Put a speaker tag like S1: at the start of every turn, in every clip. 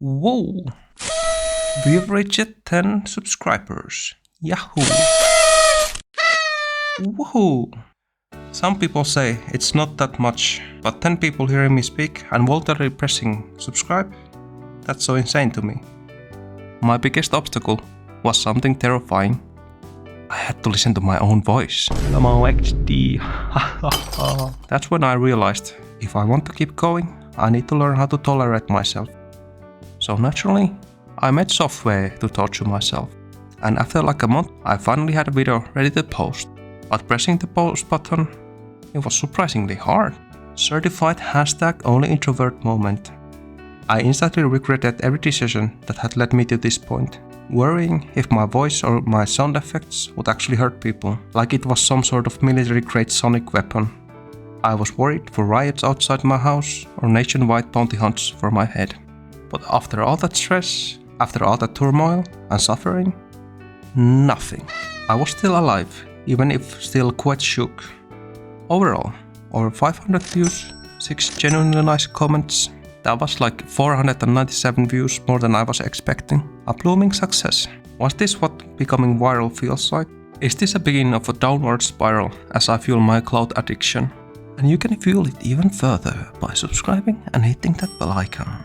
S1: Whoa! We've reached 10 subscribers. Yahoo! Woohoo! Some people say it's not that much, but 10 people hearing me speak and voluntarily pressing subscribe? That's so insane to me. My biggest obstacle was something terrifying. I had to listen to my own voice. Hello XD. That's when I realized if I want to keep going, I need to learn how to tolerate myself. So naturally, I made software to torture myself. And after like a month, I finally had a video ready to post. But pressing the post button, it was surprisingly hard. Certified #only introvert moment. I instantly regretted every decision that had led me to this point, worrying if my voice or my sound effects would actually hurt people, like it was some sort of military-grade sonic weapon. I was worried for riots outside my house or nationwide bounty hunts for my head. But after all that stress, after all that turmoil and suffering, nothing. I was still alive, even if still quite shook. Overall, over 500 views, 6 genuinely nice comments. That was like 497 views more than I was expecting. A blooming success. Was this what becoming viral feels like? Is this a beginning of a downward spiral as I fuel my cloud addiction? And you can fuel it even further by subscribing and hitting that bell icon.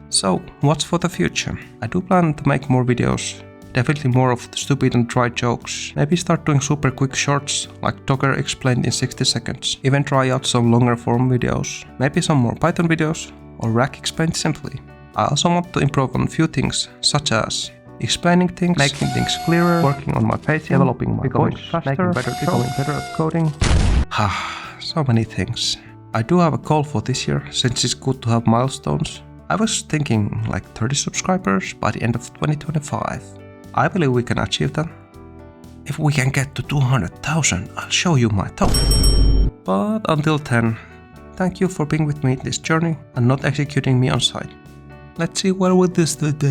S1: So, what's for the future? I do plan to make more videos. Definitely more of the stupid and dry jokes. Maybe start doing super quick shorts, like Docker explained in 60 seconds. Even try out some longer form videos. Maybe some more Python videos, or Rack explained simply. I also want to improve on a few things, such as explaining things, making things clearer, working on my pacing, developing my voice faster, becoming better at coding. So many things. I do have a goal for this year, since it's good to have milestones. I was thinking like 30 subscribers by the end of 2025. I believe we can achieve that. If we can get to 200,000, I'll show you my top. But until then, thank you for being with me in this journey and not executing me on site. Let's see where will this lead.